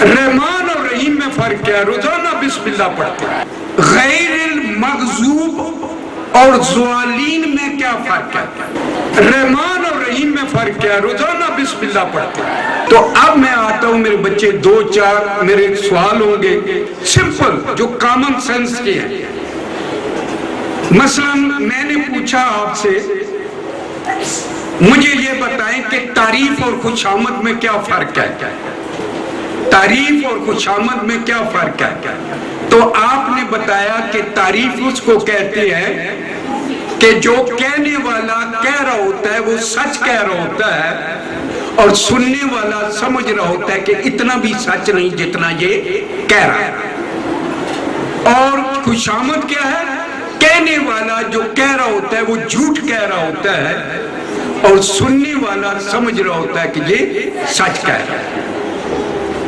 रहमान और रहीम में फर्क क्या है? रोजाना बिस्मिल्लाह पढ़ते हैं। गैरिल मगजूब और ज़ालिन में क्या फर्क है? रहमान और रहीम में फर्क क्या है? रोजाना बिस्मिल्लाह पढ़ते हैं। तो अब मैं आता हूं, मेरे बच्चे दो चार मेरे सवाल होंगे सिंपल जो कॉमन सेंस के हैं। मसलन मैंने पूछा आपसे, मुझे ये बताएं कि तारीफ और खुशामद में क्या फर्क है? तारीफ और खुशामद में क्या फर्क है? तो आपने बताया कि तारीफ उसको कहते हैं कि जो कहने वाला कह रहा होता है वो सच कह रहा होता है, और सुनने वाला समझ रहा होता है कि इतना भी सच नहीं जितना ये कह रहा है। और खुशामद क्या है? कहने वाला जो कह रहा होता है वो झूठ कह रहा होता है, और सुनने वाला समझ रहा होता है कि ये सच कह रहा है।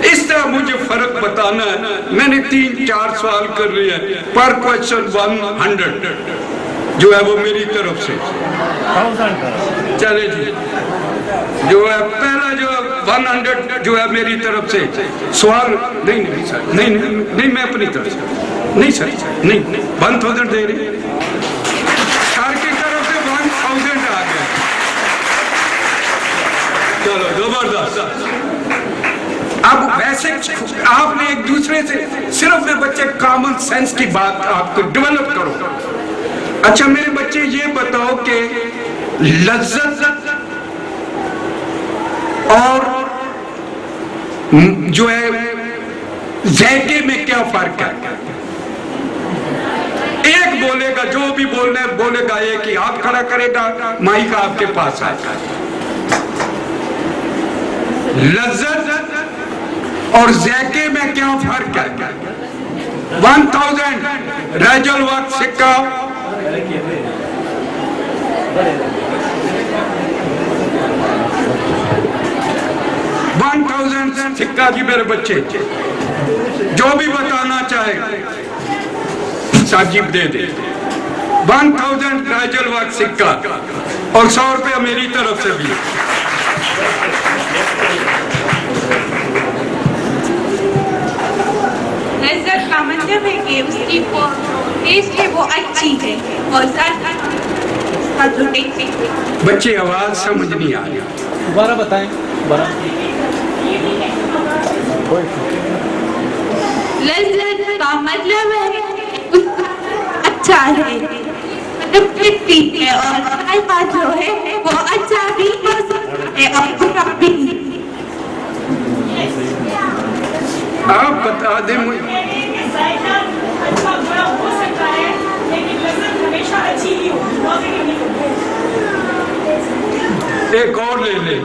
इस तरह मुझे फर्क बताना है। मैंने 3-4 सवाल कर लिए हैं पर क्वेश्चन 100 जो है वो मेरी तरफ से। चले जी, जो है पहला जो 100 जो है मेरी तरफ से सवाल। नहीं सर, नहीं मैं अपनी तरफ से नहीं सर, नहीं 1000 दे रही सर की तरफ से 1000 आ गया। चलो जबरदस्त। अब वैसे आपने एक दूसरे से सिर्फ में बच्चे कॉमन सेंस की बात आपको डेवलप करो। अच्छा मेरे बच्चे ये बताओ कि लज्जत और जो है ज़ायके में क्या फर्क है? एक बोलेगा, जो भी बोलने बोलेगा एक ही हाथ खड़ा करेगा, माइक आपके पास आएगा। लज्जत और ज़ायके में क्या फर्क है? 1000 रजल वक्त सिक्का। सिक्का जी मेरे बच्चे जो भी बताना चाहे साजिब दे दे। 1000 रजल वक्त सिक्का और 100 रुपया मेरी तरफ से भी। लज्जत का मतलब है कि उसकी वो टेस्ट है वो अच्छी है, और साथ जो टेस्ट है। बच्चे आवाज समझ नहीं आ रही, दोबारा बताएं। लज्जत का मतलब है अच्छा है, मतलब ठीक है, और जायका जो है वो अच्छा भी हो सकता है और बुरा भी। आप बता दें मुझे। एक और ले ले।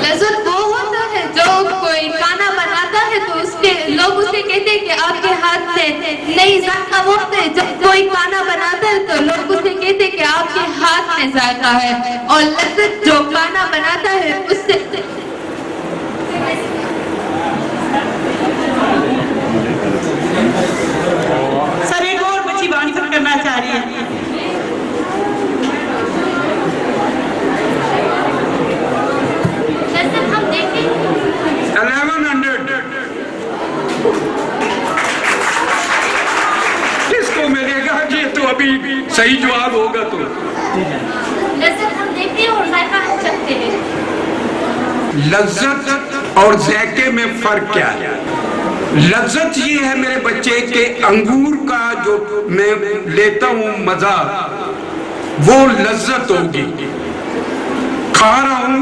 लज्जत वो होता है जो कोई खाना बनाता है तो उसके लोग उसे कहते हैं कि आपके हाथ से नहीं जायका। वो होता है जब कोई खाना बनाता है तो लोग उसे कहते हैं कि आपके हाथ में जायका है, और लज्जत जो खाना बनाता है उससे। सर एक और बच्ची आंसर करना चाह रही है। हम देखें 1100 किसको मिलेगा? ये तो अभी सही जवाब होगा तो लज्जत हम देखते हैं और जायका हम चखते हैं। लज्जत और ज़ायके में फर्क क्या है? लज्जत ये है मेरे बच्चे के अंगूर का जो मैं लेता हूं मजा, वो लज्जत होगी। खा रहा हूं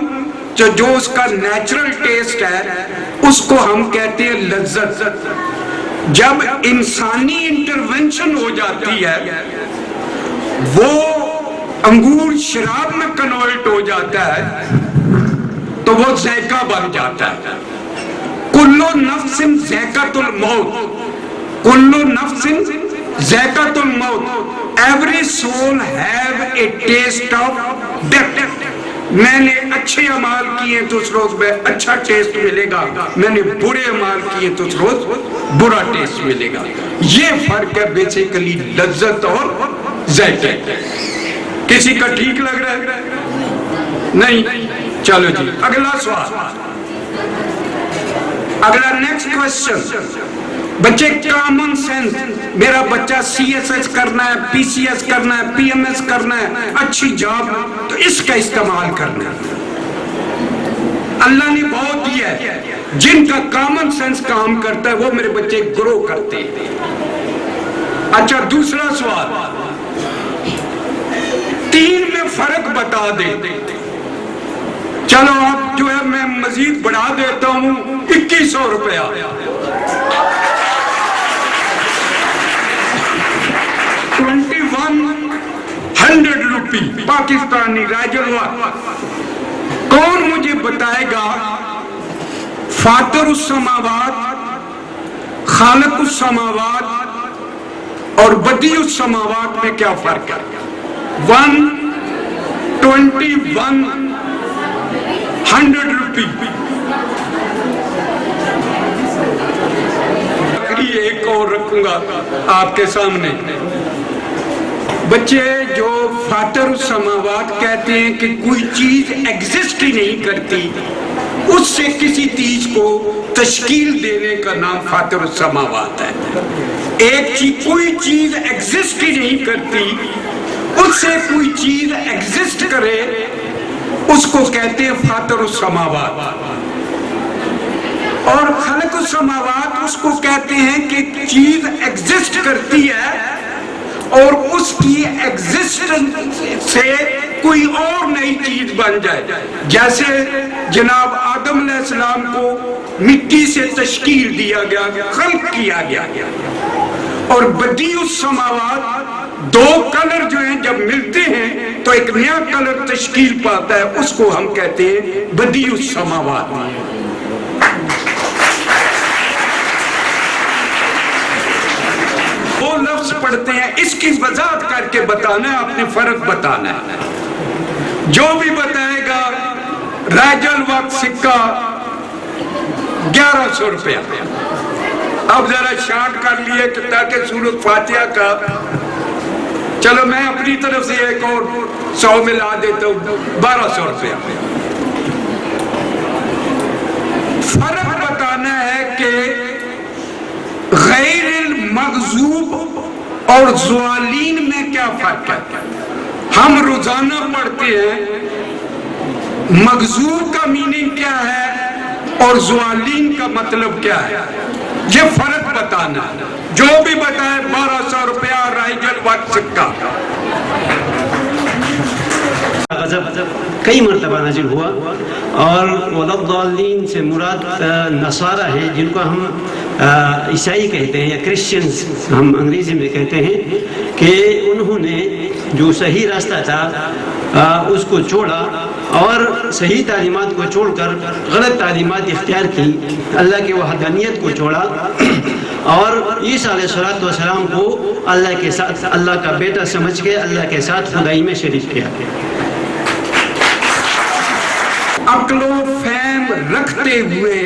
तो जो उसका नेचुरल टेस्ट है उसको हम कहते हैं लज्जत। जब इंसानी इंटरवेंशन हो जाती है वो अंगूर शराब में कन्वर्ट हो जाता है तो वो ज़ायका बन जाता है। कुल्लु नफ्सिन ज़ायकातुल मौत, कुल्लु नफ्सिन ज़ायकातुल मौत, every soul have a test of death. میں نے اچھے اعمال کیے تو اس روز میں اچھا ٹیسٹ ملے گا، میں نے برے اعمال کیے تو اس روز برا ٹیسٹ ملے گا. یہ فرق ہے بیسیکلی لذت اور ذائقے. کسی کا ٹھیک لگ رہا ہے؟ نہیں. چلو جی اگلا سوال. اگلا نیکسٹ کوسچن. بچے کامن سینس، میرا بچہ سی ایس ایس کرنا ہے، پی سی ایس کرنا ہے، پی ایم ایس کرنا ہے، اچھی جاب، تو اس کا استعمال کرنا ہے. اللہ نے بہت دیا ہے، جن کا کامن سینس کام کرتا ہے وہ میرے بچے گرو کرتے ہیں. اچھا دوسرا سوال، 3 میں فرق بتا دیں. چلو اب جو ہے میں مزید بڑھا دیتا ہوں 2100 روپیہ. 2100 روپی پاکستانی راجل وقت. کون مجھے بتائے گا فاطر السماوات، خالق السماوات اور بدیع السماوات میں کیا فرق ہے؟ 2100 روپی. ایک اور رکھوں گا آپ کے سامنے. بچے جو فاطر السماوات کہتے ہیں کہ کوئی چیز ایگزسٹ ہی نہیں کرتی، اس سے کسی چیز کو تشکیل دینے کا نام فاطر السماوات ہے. ایک چیز کوئی چیز ایگزسٹ ہی نہیں کرتی، اس سے کوئی چیز ایگزسٹ کرے، اس کو کہتے ہیں فاطر السماوات. اور خالق السماوات اس کو کہتے ہیں کہ چیز ایگزسٹ کرتی ہے اور اس کی ایگزسٹنس سے کوئی اور نئی چیز بن جائے. جیسے جناب آدم علیہ السلام کو مٹی سے تشکیل دیا گیا، خلق کیا گیا. اور بدیع السماوات، 2 کلر جو ہیں جب ملتے ہیں تو ایک نیا کلر تشکیل پاتا ہے، اس کو ہم کہتے ہیں بدیع السماوات. وہ لفظ پڑھتے ہیں، اس کی وضاحت کر کے بتانا ہے، آپ نے فرق بتانا ہے. جو بھی بتائے گا راجل وقت سکہ 1100 روپیہ. اب ذرا شارٹ کر لیے کہ تاکہ سورۃ فاتحہ کا، چلو میں اپنی طرف سے ایک اور 100 ملا دیتا ہوں، 1200 روپیہ. فرق بتانا ہے کہ غیر المغضوب اور ضالین میں کیا فرق ہے. ہم روزانہ پڑھتے ہیں مغضوب کا میننگ کیا ہے اور ضالین کا مطلب کیا ہے، یہ فرق بتانا. جو بھی بتائے 1200 روپیہ رائجل وقت سکہ. غضب کئی مرتبہ نازل ہوا، اور وَلَضَّالِّينَ سے مراد نصارہ ہے، جن کو ہم عیسائی کہتے ہیں یا کرسچنز ہم انگریزی میں کہتے ہیں، کہ انہوں نے جو صحیح راستہ تھا اس کو چھوڑا اور صحیح تعلیمات کو چھوڑ کر غلط تعلیمات اختیار کی، اللہ کی وحدانیت کو چھوڑا اور عیسیٰ علیہ السلام کو اللہ کے ساتھ، اللہ کا بیٹا سمجھ کے اللہ کے ساتھ خدائی میں شریک کیا. عقل و فہم رکھتے ہوئے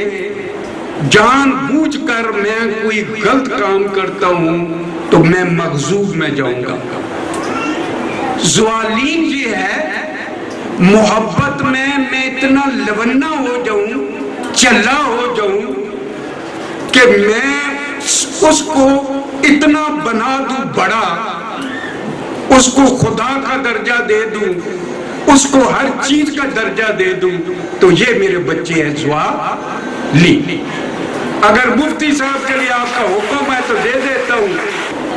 جان بوجھ کر میں کوئی غلط کام کرتا ہوں تو میں مغضوب میں جاؤں گا. ضالین یہ ہے محبت میں اتنا لونا ہو جاؤں، چلا ہو جاؤں کہ میں اس کو اتنا بنا دوں بڑا، اس کو خدا کا درجہ دے دوں، اس کو ہر چیز کا درجہ دے دوں، تو یہ میرے بچے ہیں ضالین. اگر مفتی صاحب کے لیے آپ کا حکم ہے تو دے دیتا ہوں.